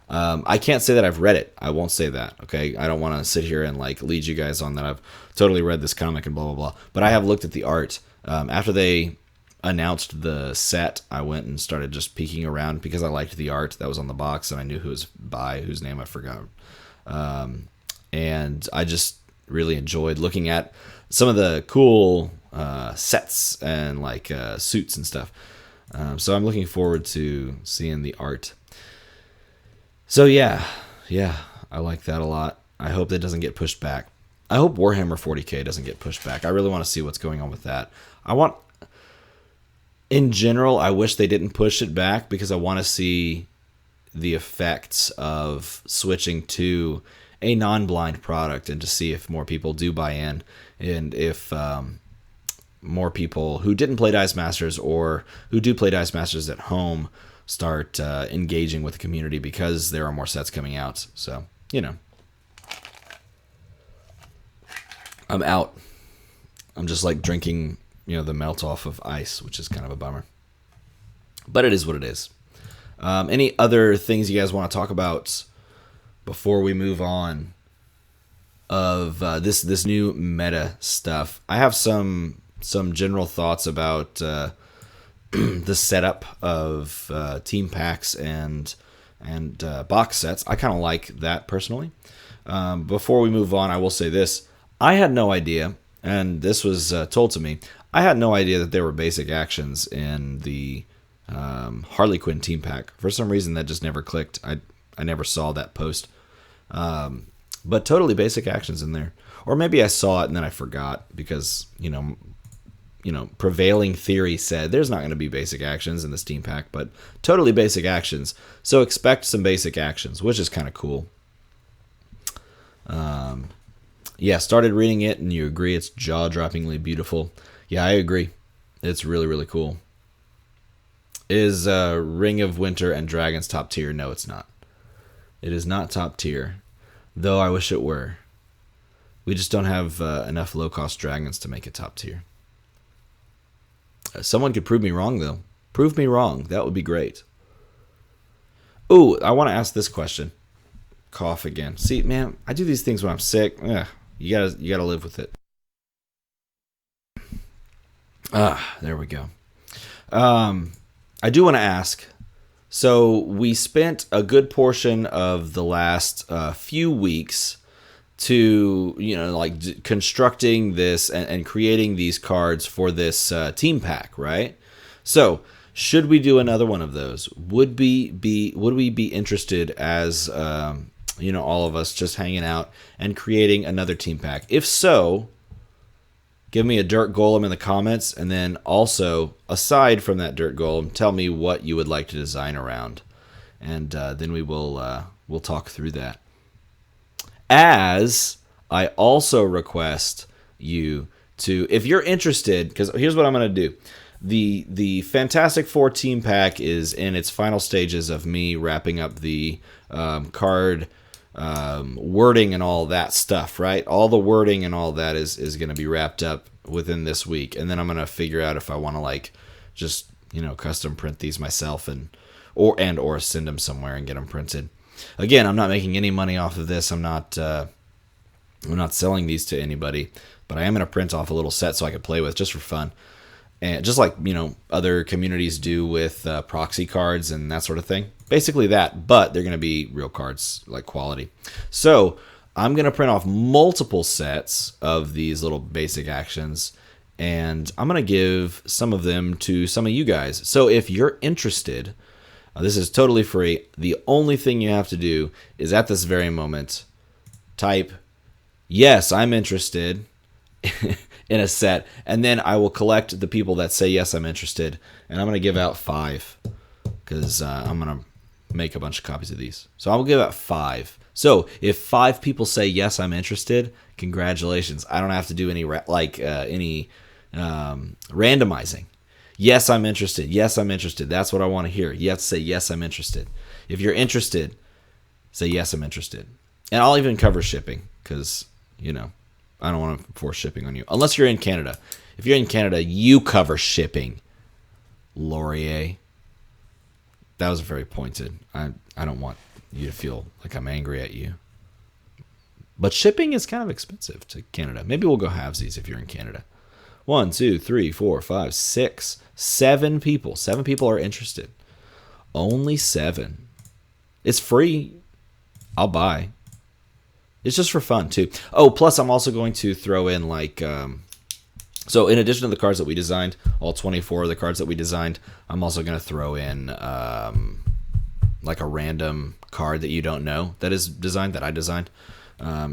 S1: I can't say that I've read it. I won't say that, okay? I don't want to sit here and like lead you guys on that I've totally read this comic and blah, blah, blah. But I have looked at the art. After they announced the set, I went and started just peeking around because I liked the art that was on the box and I knew who was by, whose name I forgot. And I just really enjoyed looking at some of the cool sets and like suits and stuff. So I'm looking forward to seeing the art. So yeah, I like that a lot. I hope that doesn't get pushed back. I hope Warhammer 40K doesn't get pushed back. I really want to see what's going on with that. In general, I wish they didn't push it back because I want to see the effects of switching to a non-blind product and to see if more people do buy in and if more people who didn't play Dice Masters or who do play Dice Masters at home start engaging with the community because there are more sets coming out. So, I'm out. I'm just like drinking, the melt off of ice, which is kind of a bummer. But it is what it is. Any other things you guys want to talk about before we move on of this new meta stuff? I have some general thoughts about the setup of team packs and box sets. I kind of like that personally. Before we move on, I will say this. I had no idea, and this was told to me, I had no idea that there were basic actions in the Harley Quinn team pack. For some reason, that just never clicked. I never saw that post. But totally basic actions in there. Or maybe I saw it and then I forgot because, prevailing theory said there's not going to be basic actions in this team pack, but totally basic actions. So expect some basic actions, which is kind of cool. Started reading it and you agree it's jaw-droppingly beautiful. Yeah, I agree. It's really, really cool. Is Ring of Winter and Dragons top tier? No, it's not. It is not top tier, though I wish it were. We just don't have enough low-cost dragons to make it top tier. Someone could prove me wrong, though. Prove me wrong. That would be great. Ooh, I want to ask this question. Cough again. See, man, I do these things when I'm sick. Ugh, you gotta live with it. There we go. I do want to ask. So we spent a good portion of the last few weeks to, constructing this and creating these cards for this team pack, right? So should we do another one of those? Would we be interested as, all of us just hanging out and creating another team pack? If so, Give me a dirt golem in the comments, and then also, aside from that dirt golem, tell me what you would like to design around, and then we'll talk through that. As I also request you to, if you're interested, because here's what I'm going to do. The Fantastic Four team pack is in its final stages of me wrapping up the card wording and all that stuff, right? All the wording and all that is going to be wrapped up within this week, and then I'm going to figure out if I want to like just custom print these myself or send them somewhere and get them printed. Again, I'm not making any money off of this. I'm not selling these to anybody, but I am going to print off a little set so I could play with just for fun. And just like, other communities do with proxy cards and that sort of thing. Basically that, but they're going to be real cards, like quality. So I'm going to print off multiple sets of these little basic actions, and I'm going to give some of them to some of you guys. So if you're interested, this is totally free. The only thing you have to do is at this very moment, type, yes, I'm interested, in a set, and then I will collect the people that say yes, I'm interested, and I'm going to give out 5 because I'm going to make a bunch of copies of these. So I will give out 5. So if 5 people say yes, I'm interested, congratulations. I don't have to do any randomizing. Yes, I'm interested. Yes, I'm interested. That's what I want to hear. You have to say yes, I'm interested. If you're interested, say yes, I'm interested, and I'll even cover shipping because I don't want to force shipping on you. Unless you're in Canada. If you're in Canada, you cover shipping. Laurier. That was very pointed. I don't want you to feel like I'm angry at you. But shipping is kind of expensive to Canada. Maybe we'll go halvesies if you're in Canada. 1, 2, 3, 4, 5, 6, 7 people. 7 people are interested. Only 7. It's free. I'll buy. It's just for fun, too. Oh, plus I'm also going to throw in, so in addition to the cards that we designed, all 24 of the cards that we designed, I'm also going to throw in, a random card that you don't know that is designed, that I designed,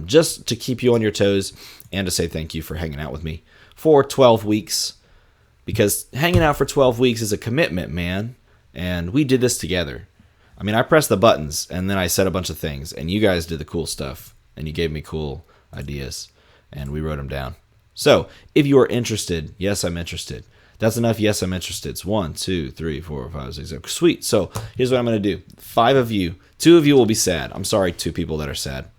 S1: just to keep you on your toes and to say thank you for hanging out with me for 12 weeks. Because hanging out for 12 weeks is a commitment, man. And we did this together. I mean, I pressed the buttons, and then I said a bunch of things, and you guys did the cool stuff. And you gave me cool ideas, and we wrote them down. So, if you are interested, yes, I'm interested. That's enough, yes, I'm interested. It's 1, 2, 3, 4, 5, 6, 7. Sweet. So, here's what I'm going to do. 5 of you. 2 of you will be sad. I'm sorry, 2 people that are sad.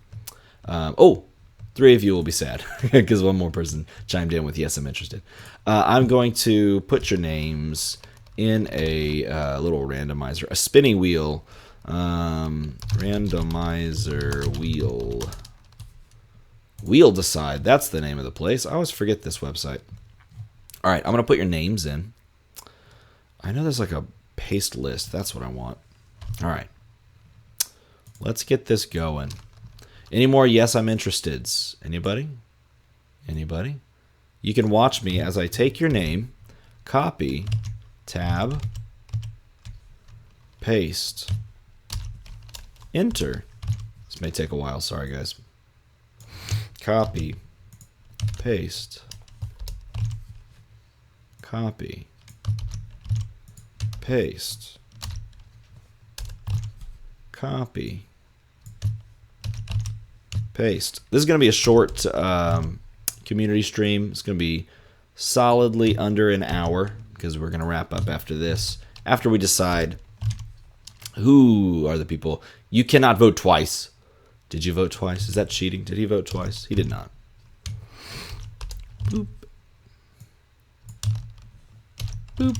S1: 3 of you will be sad, because one more person chimed in with yes, I'm interested. I'm going to put your names in a little randomizer, a spinning wheel. Randomizer wheel. Wheel Decide. That's the name of the place. I always forget this website. All right, I'm going to put your names in. I know there's like a paste list. That's what I want. All right. Let's get this going. Any more yes, I'm interested? Anybody? Anybody? You can watch me as I take your name, copy, tab, paste, enter. This may take a while. Sorry, guys. Copy, paste, copy, paste, copy, paste. This is going to be a short community stream. It's going to be solidly under an hour because we're going to wrap up after this. After we decide who are the people. You cannot vote twice. Did you vote twice? Is that cheating? Did he vote twice? He did not. Boop. Boop.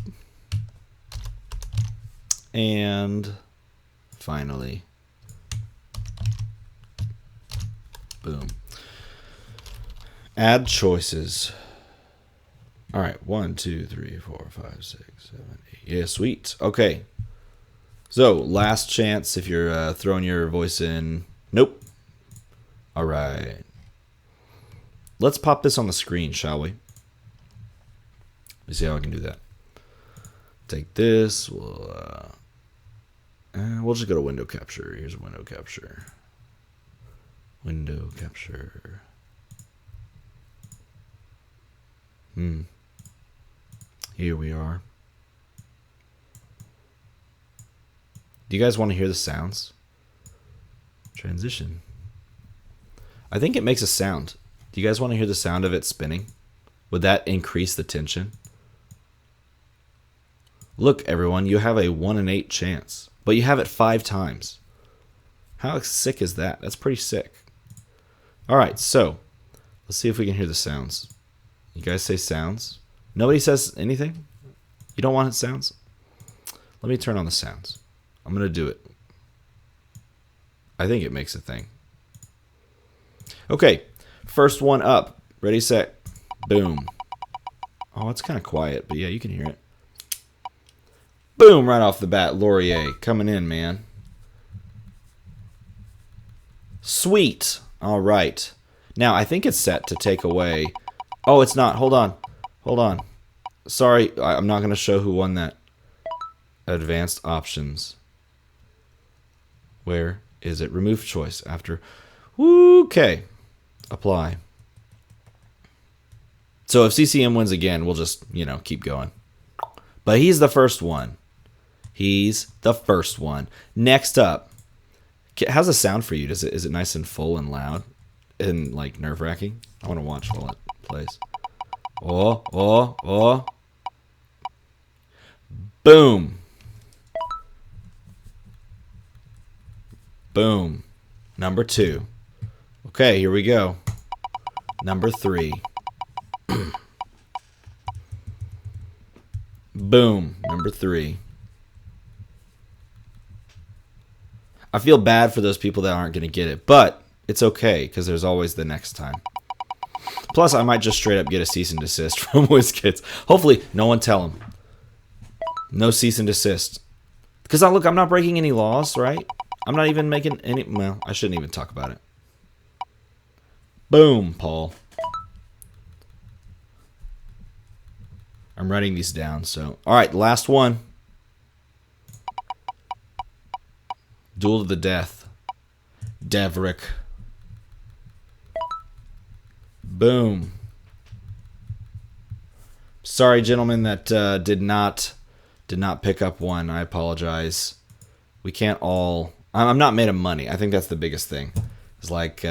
S1: And finally, boom. Add choices. All right, 1, 2, 3, 4, 5, 6, 7, 8. Yeah, sweet. Okay. So, last chance if you're throwing your voice in. Nope. All right. Let's pop this on the screen, shall we? Let me see how I can do that. Take this. We'll just go to window capture. Here's window capture. Window capture. Here we are. Do you guys want to hear the sounds? Transition. I think it makes a sound. Do you guys want to hear the sound of it spinning? Would that increase the tension? Look, everyone, you have a 1 in 8 chance, but you have it 5 times. How sick is that? That's pretty sick. All right, so let's see if we can hear the sounds. You guys say sounds? Nobody says anything? You don't want it sounds? Let me turn on the sounds. I'm going to do it. I think it makes a thing. Okay, first one up. Ready, set, boom. Oh, it's kind of quiet, but yeah, you can hear it. Boom, right off the bat, Laurier coming in, man. Sweet. All right. Now, I think it's set to take away. Oh, it's not. Hold on. Hold on. Sorry, I'm not going to show who won that. Advanced options. Where is it? Remove choice after. Okay. Apply. So if CCM wins again, we'll just, keep going. But he's the first one. He's the first one. Next up. How's the sound for you? Is it nice and full and loud and like nerve-wracking? I want to watch while it plays. Oh. Boom. Boom. Number 2. Okay, here we go. Number 3. Boom. Number 3. I feel bad for those people that aren't going to get it, but it's okay because there's always the next time. Plus, I might just straight up get a cease and desist from WizKids. Hopefully, no one tell them. No cease and desist. Because, look, I'm not breaking any laws, right? I'm not even making any... Well, I shouldn't even talk about it. Boom, Paul. I'm writing these down, so... All right, last one. Duel to the death. Devrick. Boom. Sorry, gentlemen, that did not pick up one. I apologize. We can't all... I'm not made of money. I think that's the biggest thing. It's like,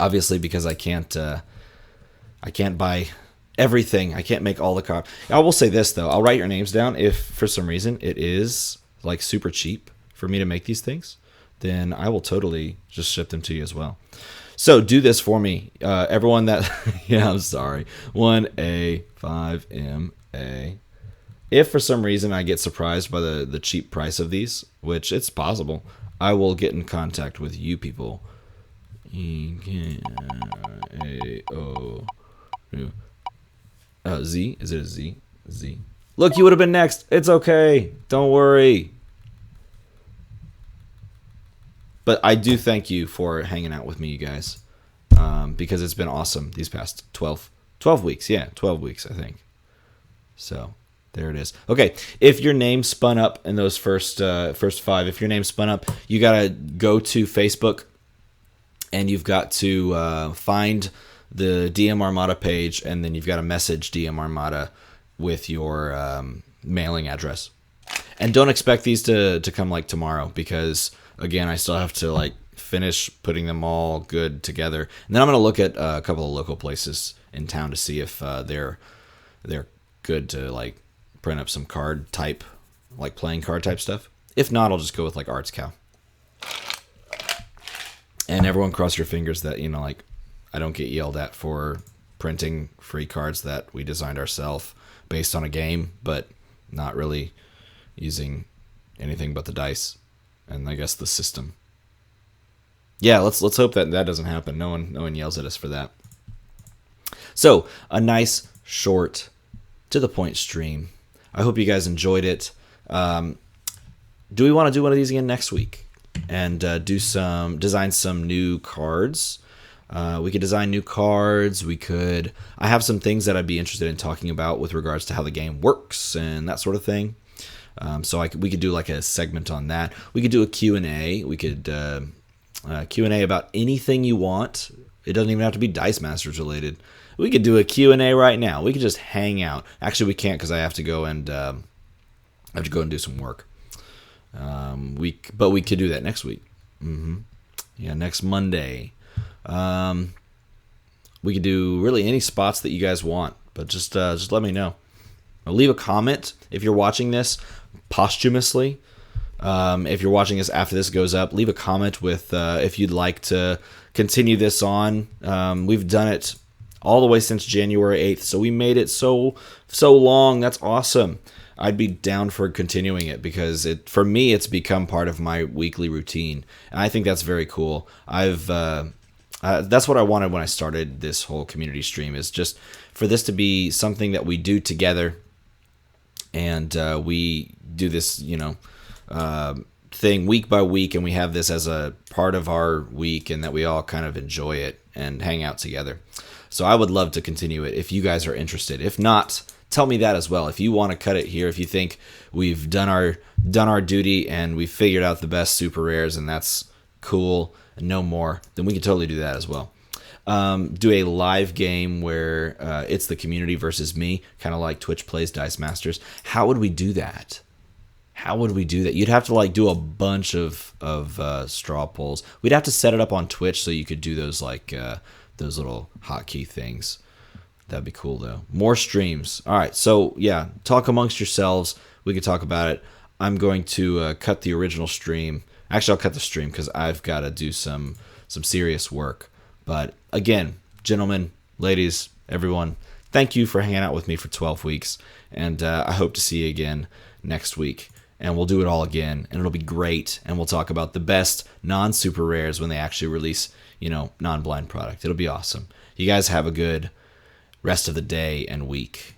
S1: obviously, because I can't buy everything. I can't make all the cards. I will say this, though. I'll write your names down. If, for some reason, it is, like, super cheap for me to make these things, then I will totally just ship them to you as well. So do this for me. Everyone that... yeah, I'm sorry. 1A, 5MA. If for some reason I get surprised by the cheap price of these, which it's possible, I will get in contact with you people. Z? Is it a Z? Z. Look, you would have been next. It's okay. Don't worry. But I do thank you for hanging out with me, you guys, because it's been awesome these past 12 weeks. Yeah, 12 weeks, I think. So there it is. Okay, if your name spun up in those first 5, if your name spun up, you got to go to Facebook, and you've got to find the DM Armada page, and then you've got to message DM Armada with your mailing address. And don't expect these to come like tomorrow, because... Again, I still have to like finish putting them all good together, and then I'm gonna look at a couple of local places in town to see if they're good to like print up some card type, like playing card type stuff. If not, I'll just go with like Arts Cow. And everyone, cross your fingers that like I don't get yelled at for printing free cards that we designed ourselves based on a game, but not really using anything but the dice. And I guess the system. Yeah, let's hope that doesn't happen. No one yells at us for that. So, a nice, short, to the point stream. I hope you guys enjoyed it. Do we want to do one of these again next week? And design some new cards? We could design new cards. I have some things that I'd be interested in talking about with regards to how the game works and that sort of thing. So we could do like a segment on that. We could do a Q&A. We could Q&A about anything you want. It doesn't even have to be Dice Masters related. We could do a Q&A right now. We could just hang out. Actually, we can't because I have to go and do some work. But we could do that next week. Yeah, next Monday. We could do really any spots that you guys want, but just let me know. Leave a comment if you're watching this posthumously. If you're watching this after this goes up, leave a comment with if you'd like to continue this on. We've done it all the way since January 8th, so we made it so long. That's awesome. I'd be down for continuing it because for me it's become part of my weekly routine, and I think that's very cool. That's what I wanted when I started this whole community stream, is just for this to be something that we do together, and we do this, thing week by week, and we have this as a part of our week, and that we all kind of enjoy it and hang out together. So I would love to continue it if you guys are interested. If not, tell me that as well. If you want to cut it here, if you think we've done our duty and we've figured out the best super rares and that's cool and no more, then we can totally do that as well. Do a live game where it's the community versus me, kind of like Twitch Plays Dice Masters. How would we do that? You'd have to do a bunch of straw polls. We'd have to set it up on Twitch so you could do those those little hotkey things. That'd be cool though. More streams. All right, so yeah, talk amongst yourselves. We could talk about it. I'm going to cut the original stream. Actually, I'll cut the stream because I've got to do some serious work. But again, gentlemen, ladies, everyone, thank you for hanging out with me for 12 weeks. And I hope to see you again next week. And we'll do it all again. And it'll be great. And we'll talk about the best non-super rares when they actually release, non-blind product. It'll be awesome. You guys have a good rest of the day and week.